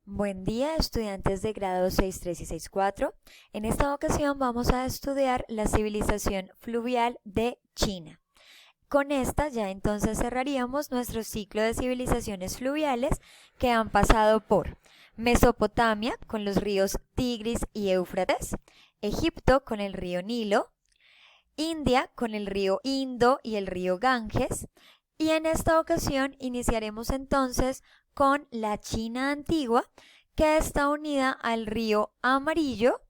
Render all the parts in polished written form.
Buen día, estudiantes de grado 6.3 y 6.4. En esta ocasión vamos a estudiar la civilización fluvial de China. Con esta ya entonces cerraríamos nuestro ciclo de civilizaciones fluviales que han pasado por Mesopotamia con los ríos Tigris y Éufrates, Egipto con el río Nilo, India con el río Indo y el río Ganges, y en esta ocasión iniciaremos entonces con la China antigua, que está unida al río Amarillo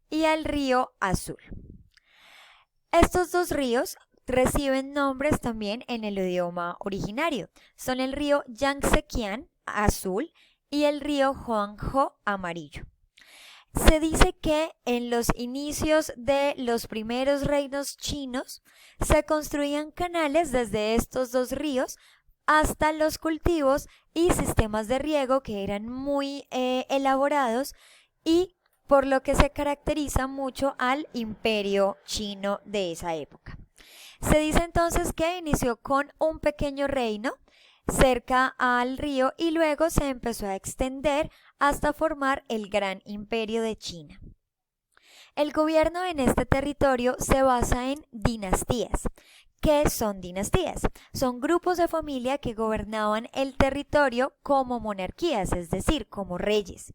y al río Azul. Estos dos ríos reciben nombres también en el idioma originario. Son el río Yangtze-Kiang azul y el río Huanghe amarillo. Se dice que en los inicios de los primeros reinos chinos se construían canales desde estos dos ríos hasta los cultivos y sistemas de riego que eran muy elaborados y por lo que se caracteriza mucho al imperio chino de esa época. Se dice entonces que inició con un pequeño reino cerca al río y luego se empezó a extender hasta formar el gran imperio de China. El gobierno en este territorio se basa en dinastías. ¿Qué son dinastías? Son grupos de familia que gobernaban el territorio como monarquías, es decir, como reyes.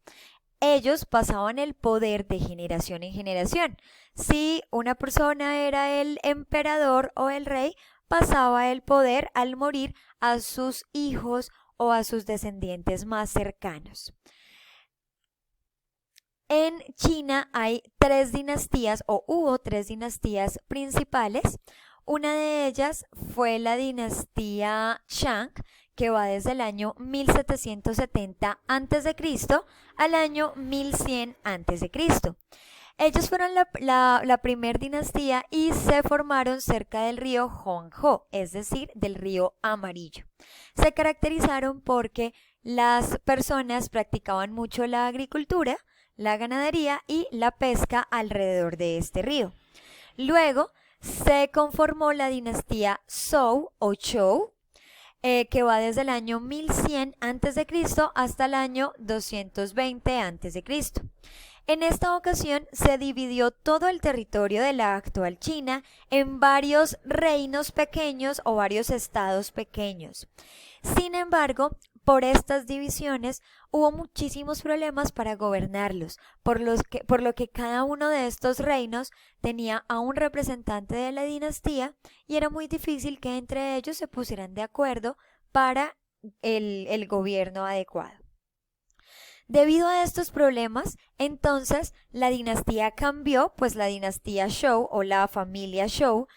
Ellos pasaban el poder de generación en generación. Si una persona era el emperador o el rey, pasaba el poder al morir a sus hijos o a sus descendientes más cercanos. En China hay tres dinastías o hubo tres dinastías principales. Una de ellas fue la dinastía Shang, que va desde el año 1770 a.C. al año 1100 a.C. Ellos fueron la primer dinastía y se formaron cerca del río Huanghe, es decir, del río Amarillo. Se caracterizaron porque las personas practicaban mucho la agricultura, la ganadería y la pesca alrededor de este río. Luego se conformó la dinastía Zhou o Zhou, que va desde el año 1100 a.C. hasta el año 220 a.C. En esta ocasión se dividió todo el territorio de la actual China en varios reinos pequeños o varios estados pequeños. Sin embargo, por estas divisiones hubo muchísimos problemas para gobernarlos, por lo que cada uno de estos reinos tenía a un representante de la dinastía y era muy difícil que entre ellos se pusieran de acuerdo para el gobierno adecuado. Debido a estos problemas, entonces la dinastía cambió, pues la dinastía Zhou o la familia Zhou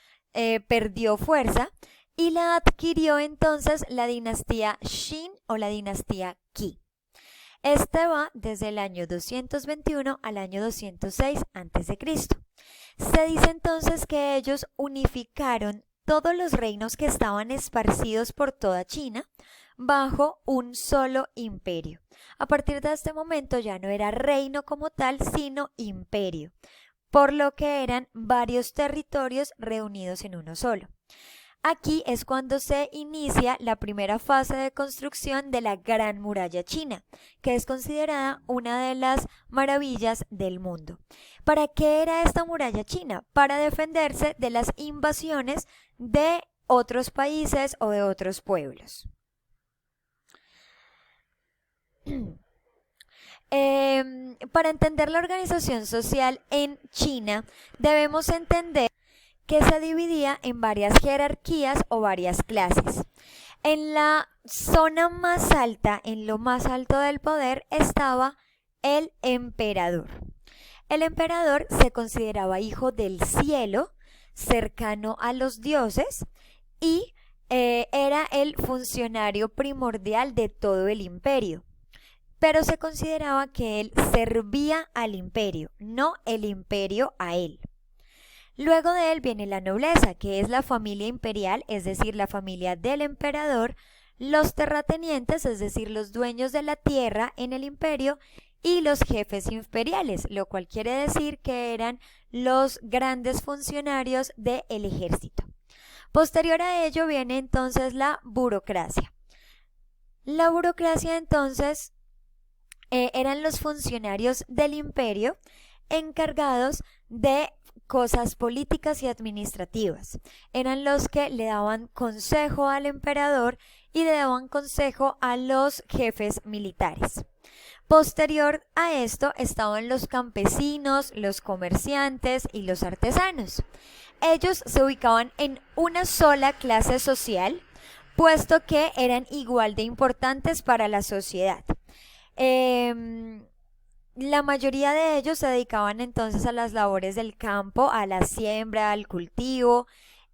perdió fuerza y la adquirió entonces la dinastía Qin o la dinastía Qi. Este va desde el año 221 al año 206 a.C. Se dice entonces que ellos unificaron todos los reinos que estaban esparcidos por toda China bajo un solo imperio. A partir de este momento ya no era reino como tal, sino imperio, por lo que eran varios territorios reunidos en uno solo. Aquí es cuando se inicia la primera fase de construcción de la Gran Muralla China, que es considerada una de las maravillas del mundo. ¿Para qué era esta muralla china? Para defenderse de las invasiones de otros países o de otros pueblos. Para entender la organización social en China, debemos entender que se dividía en varias jerarquías o varias clases. En la zona más alta, en lo más alto del poder, estaba el emperador. El emperador se consideraba hijo del cielo, cercano a los dioses, y era el funcionario primordial de todo el imperio. Pero se consideraba que él servía al imperio, no el imperio a él. Luego de él viene la nobleza, que es la familia imperial, es decir, la familia del emperador, los terratenientes, es decir, los dueños de la tierra en el imperio, y los jefes imperiales, lo cual quiere decir que eran los grandes funcionarios del ejército. Posterior a ello viene entonces la burocracia. La burocracia entonces eran los funcionarios del imperio encargados de cosas políticas y administrativas. Eran los que le daban consejo al emperador y le daban consejo a los jefes militares. Posterior a esto estaban los campesinos, los comerciantes y los artesanos. Ellos se ubicaban en una sola clase social, puesto que eran igual de importantes para la sociedad. La mayoría de ellos se dedicaban entonces a las labores del campo, a la siembra, al cultivo,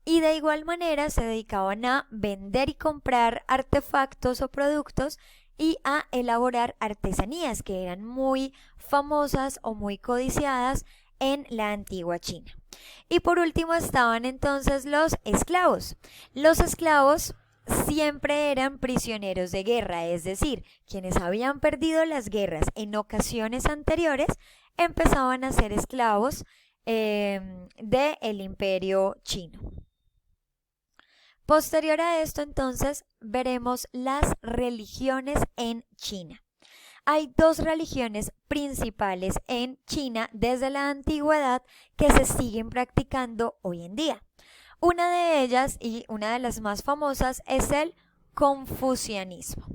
y de igual manera se dedicaban a vender y comprar artefactos o productos y a elaborar artesanías que eran muy famosas o muy codiciadas en la antigua China. Y por último estaban entonces los esclavos. Los esclavos siempre eran prisioneros de guerra, es decir, quienes habían perdido las guerras en ocasiones anteriores empezaban a ser esclavos del imperio chino. Posterior a esto, entonces, veremos las religiones en China. Hay dos religiones principales en China desde la antigüedad que se siguen practicando hoy en día. Una de ellas y una de las más famosas es el confucianismo.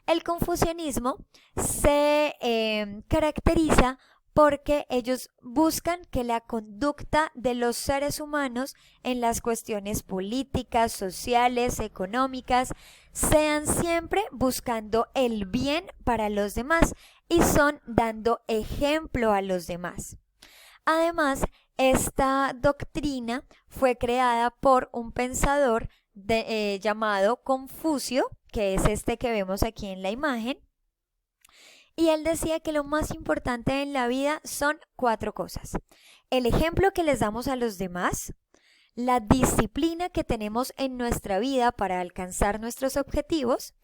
El confucianismo se caracteriza porque ellos buscan que la conducta de los seres humanos en las cuestiones políticas, sociales, económicas, sean siempre buscando el bien para los demás y son dando ejemplo a los demás. Además, esta doctrina fue creada por un pensador llamado Confucio, que es este que vemos aquí en la imagen, y él decía que lo más importante en la vida son 4 cosas: el ejemplo que les damos a los demás, la disciplina que tenemos en nuestra vida para alcanzar nuestros objetivos,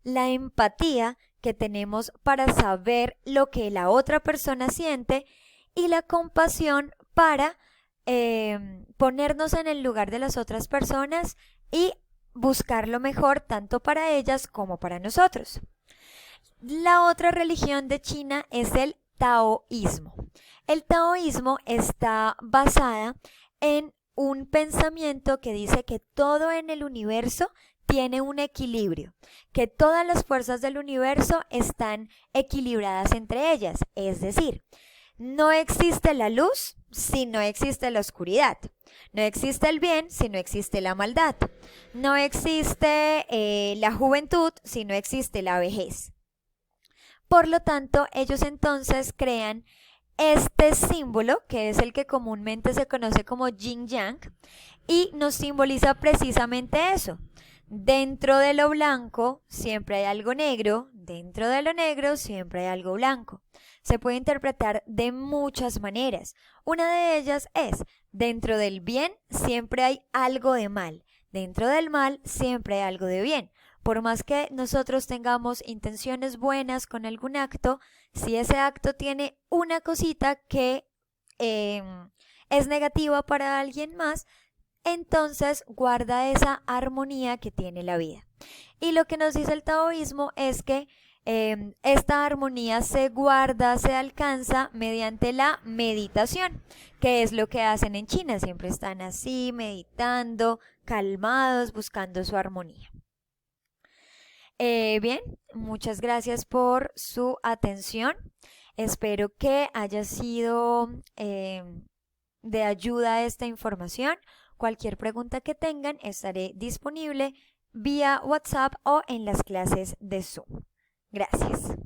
la empatía que tenemos para saber lo que la otra persona siente y la compasión para ponernos en el lugar de las otras personas y buscar lo mejor tanto para ellas como para nosotros. La otra religión de China es el taoísmo. El taoísmo está basada en un pensamiento que dice que todo en el universo tiene un equilibrio, que todas las fuerzas del universo están equilibradas entre ellas, es decir, no existe la luz si no existe la oscuridad, no existe el bien si no existe la maldad, no existe la juventud si no existe la vejez. Por lo tanto, ellos entonces crean este símbolo, que es el que comúnmente se conoce como Yin Yang, y nos simboliza precisamente eso. Dentro de lo blanco siempre hay algo negro, dentro de lo negro siempre hay algo blanco. Se puede interpretar de muchas maneras. Una de ellas es, dentro del bien siempre hay algo de mal, dentro del mal siempre hay algo de bien. Por más que nosotros tengamos intenciones buenas con algún acto, si ese acto tiene una cosita que es negativa para alguien más, entonces guarda esa armonía que tiene la vida. Y lo que nos dice el taoísmo es que esta armonía se guarda, se alcanza mediante la meditación, que es lo que hacen en China. Siempre están así, meditando, calmados, buscando su armonía. Bien, muchas gracias por su atención. Espero que haya sido de ayuda esta información. Cualquier pregunta que tengan, estaré disponible vía WhatsApp o en las clases de Zoom. Gracias.